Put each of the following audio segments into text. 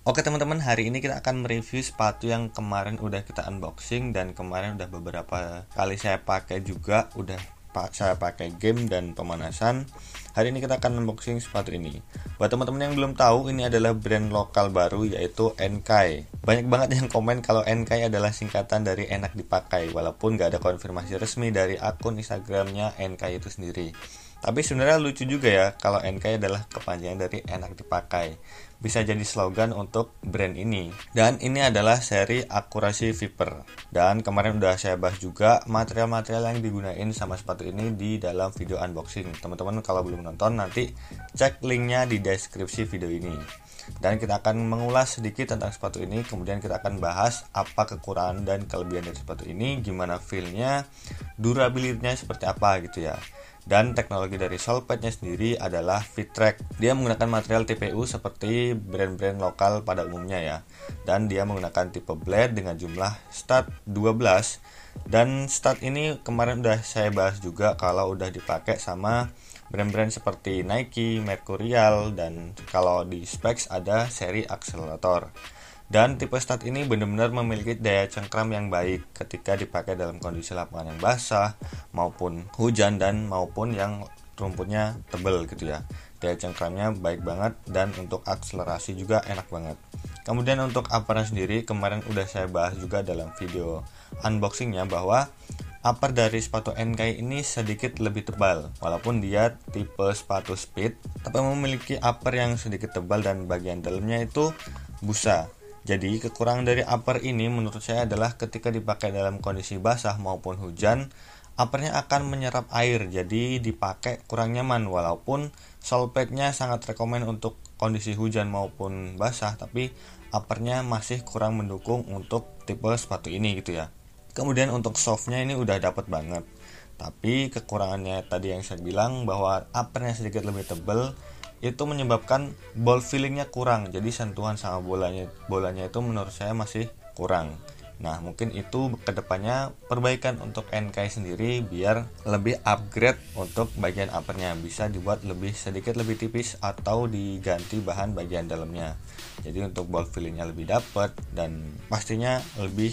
Oke teman-teman, hari ini kita akan mereview sepatu yang kemarin udah kita unboxing dan kemarin udah beberapa kali saya pakai juga, saya pakai game dan pemanasan. Hari ini kita akan unboxing sepatu ini. Buat teman-teman yang belum tahu, ini adalah brand lokal baru yaitu Enkai. Banyak banget yang komen kalau Enkai adalah singkatan dari enak dipakai, walaupun gak ada konfirmasi resmi dari akun Instagramnya Enkai itu sendiri. Tapi sebenarnya lucu juga ya kalau Enkai adalah kepanjangan dari enak dipakai. Bisa jadi slogan untuk brand ini. Dan ini adalah seri akurasi Viper. Dan kemarin udah saya bahas juga material-material yang digunain sama sepatu ini di dalam video unboxing. Teman-teman kalau belum nonton nanti cek linknya di deskripsi video ini. Dan kita akan mengulas sedikit tentang sepatu ini. Kemudian kita akan bahas apa kekurangan dan kelebihan dari sepatu ini, gimana feel-nya, durability-nya seperti apa gitu ya. Dan teknologi dari sole pad-nya sendiri adalah Fittrack. Dia menggunakan material TPU seperti brand-brand lokal pada umumnya ya. Dan dia menggunakan tipe blade dengan jumlah stud 12. Dan stud ini kemarin udah saya bahas juga kalau udah dipakai sama brand-brand seperti Nike, Mercurial, dan kalau di specs ada seri akselerator. Dan tipe stud ini benar-benar memiliki daya cengkram yang baik ketika dipakai dalam kondisi lapangan yang basah maupun hujan dan maupun yang rumputnya tebal gitu ya. Daya cengkramnya baik banget dan untuk akselerasi juga enak banget. Kemudian untuk uppernya sendiri kemarin udah saya bahas juga dalam video unboxingnya bahwa upper dari sepatu Enkai ini sedikit lebih tebal. Walaupun dia tipe sepatu speed, tapi memiliki upper yang sedikit tebal dan bagian dalamnya itu busa. Jadi kekurangan dari upper ini menurut saya adalah ketika dipakai dalam kondisi basah maupun hujan, uppernya akan menyerap air, jadi dipakai kurang nyaman. Walaupun sole pad-nya sangat rekomen untuk kondisi hujan maupun basah, tapi uppernya masih kurang mendukung untuk tipe sepatu ini gitu ya. Kemudian untuk softnya ini udah dapet banget, tapi kekurangannya tadi yang saya bilang bahwa uppernya sedikit lebih tebal, itu menyebabkan ball feelingnya kurang, jadi sentuhan sama bolanya itu menurut saya masih kurang. Nah mungkin itu kedepannya perbaikan untuk Enkai sendiri biar lebih upgrade untuk bagian uppernya, bisa dibuat sedikit lebih tipis atau diganti bahan bagian dalamnya. Jadi untuk ball feelingnya lebih dapat dan pastinya lebih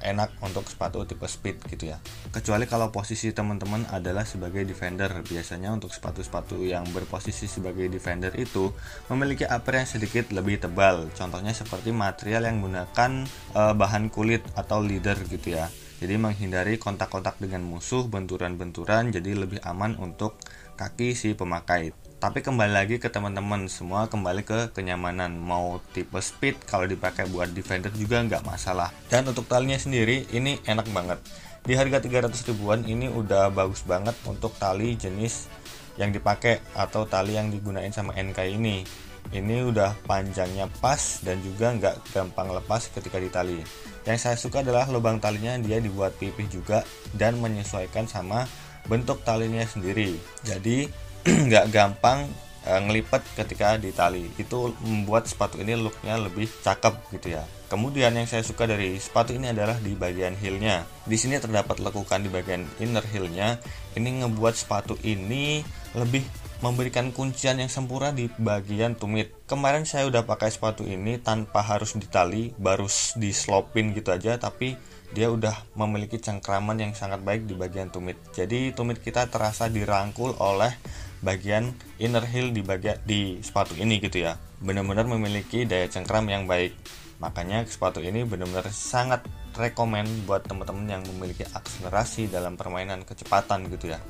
enak untuk sepatu tipe speed gitu ya. Kecuali kalau posisi teman-teman adalah sebagai defender, biasanya untuk sepatu-sepatu yang berposisi sebagai defender itu memiliki upper yang sedikit lebih tebal. Contohnya seperti material yang menggunakan bahan kulit atau leather gitu ya. Jadi menghindari kontak-kontak dengan musuh, benturan-benturan, jadi lebih aman untuk kaki si pemakai. Tapi kembali lagi ke teman-teman, semua kembali ke kenyamanan. Mau tipe speed kalau dipakai buat defender juga nggak masalah. Dan untuk talinya sendiri ini enak banget. Di harga 300 ribuan ini udah bagus banget untuk tali jenis yang dipakai atau tali yang digunain sama Enkai ini. Ini udah panjangnya pas dan juga nggak gampang lepas ketika ditali. Yang saya suka adalah lubang talinya dia dibuat pipih juga dan menyesuaikan sama bentuk talinya sendiri. Jadi nggak gampang ngelipet ketika ditali. Itu membuat sepatu ini looknya lebih cakep gitu ya. Kemudian yang saya suka dari sepatu ini adalah di bagian heelnya. Di sini terdapat lekukan di bagian inner heelnya. Ini ngebuat sepatu ini lebih memberikan kuncian yang sempurna di bagian tumit. Kemarin saya udah pakai sepatu ini tanpa harus ditali, baru dislopin gitu aja, tapi dia udah memiliki cengkraman yang sangat baik di bagian tumit. Jadi tumit kita terasa dirangkul oleh bagian inner heel di sepatu ini gitu ya. Benar-benar memiliki daya cengkram yang baik. Makanya sepatu ini benar-benar sangat rekomen buat teman-teman yang memiliki akselerasi dalam permainan kecepatan gitu ya.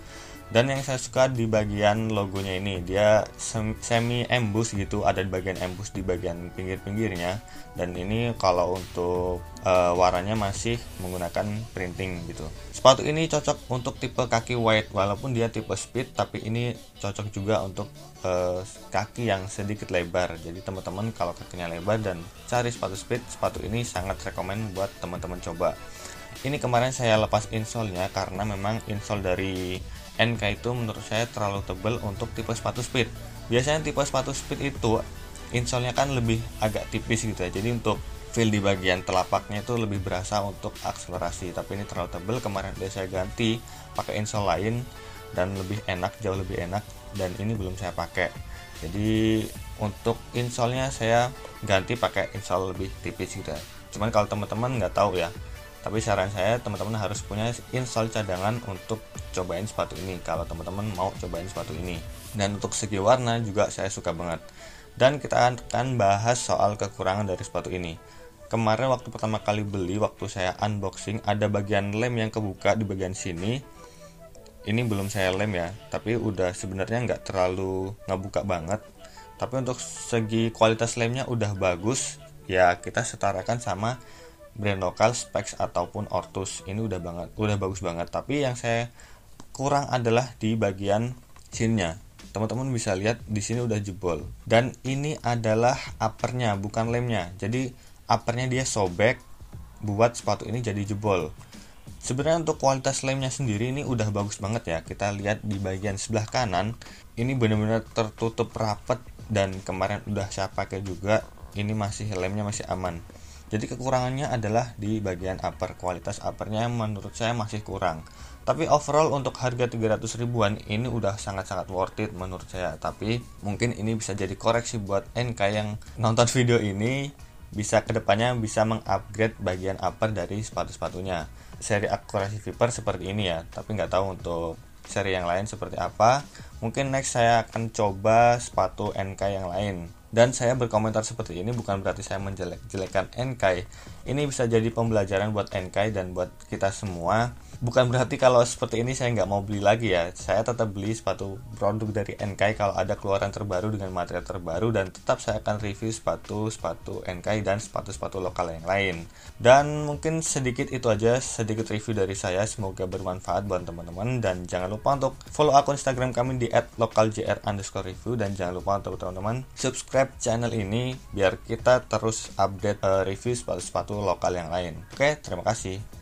Dan yang saya suka di bagian logonya ini, dia semi embus gitu, ada di bagian embus di bagian pinggir-pinggirnya. Dan ini kalau untuk warnanya masih menggunakan printing gitu. Sepatu ini cocok untuk tipe kaki wide, walaupun dia tipe speed, tapi ini cocok juga untuk kaki yang sedikit lebar. Jadi teman-teman kalau kakinya lebar dan cari sepatu speed, sepatu ini sangat rekomen buat teman-teman coba. Ini kemarin saya lepas insole-nya karena memang insole dari Enkai itu menurut saya terlalu tebal untuk tipe sepatu speed. Biasanya tipe sepatu speed itu insole-nya kan lebih agak tipis gitu ya. Jadi untuk feel di bagian telapaknya itu lebih berasa untuk akselerasi. Tapi ini terlalu tebal, kemarin udah saya ganti pakai insole lain dan lebih enak, jauh lebih enak. Dan ini belum saya pakai. Jadi untuk installnya saya ganti pakai install lebih tipis gitu ya. Cuman kalau teman-teman nggak tahu ya, tapi saran saya teman-teman harus punya install cadangan untuk cobain sepatu ini kalau teman-teman mau cobain sepatu ini. Dan untuk segi warna juga saya suka banget. Dan kita akan bahas soal kekurangan dari sepatu ini. Kemarin waktu pertama kali beli, waktu saya unboxing, ada bagian lem yang kebuka di bagian sini. Ini belum saya lem ya, tapi udah sebenarnya nggak terlalu ngebuka banget. Tapi untuk segi kualitas lemnya udah bagus. Ya kita setarakan sama brand lokal Specs ataupun Ortus. Ini udah bagus banget. Tapi yang saya kurang adalah di bagian sininya. Teman-teman bisa lihat di sini udah jebol. Dan ini adalah uppernya, bukan lemnya. Jadi uppernya dia sobek, buat sepatu ini jadi jebol. Sebenarnya untuk kualitas lemnya sendiri ini udah bagus banget ya. Kita lihat di bagian sebelah kanan, ini benar-benar tertutup rapat dan kemarin udah saya pakai juga. Ini lemnya masih aman. Jadi kekurangannya adalah di bagian upper. Kualitas uppernya menurut saya masih kurang. Tapi overall untuk harga 300 ribuan ini udah sangat-sangat worth it menurut saya. Tapi mungkin ini bisa jadi koreksi buat NK yang nonton video ini, bisa kedepannya bisa mengupgrade bagian upper dari sepatu-sepatunya. Seri akurasi Viper seperti ini ya, tapi nggak tahu untuk seri yang lain seperti apa. Mungkin next saya akan coba sepatu NK yang lain. Dan saya berkomentar seperti ini bukan berarti saya menjelek-jelekan NK. Ini bisa jadi pembelajaran buat NK dan buat kita semua. Bukan berarti kalau seperti ini saya nggak mau beli lagi ya. Saya tetap beli sepatu produk dari NK kalau ada keluaran terbaru dengan material terbaru, dan tetap saya akan review sepatu NK dan sepatu-sepatu lokal yang lain. Dan mungkin sedikit itu aja, sedikit review dari saya. Semoga bermanfaat buat teman-teman, dan jangan lupa untuk follow akun Instagram kami di @lokaljr_review, dan jangan lupa untuk teman-teman subscribe channel ini biar kita terus update review sepatu-sepatu lokal yang lain. Oke, terima kasih.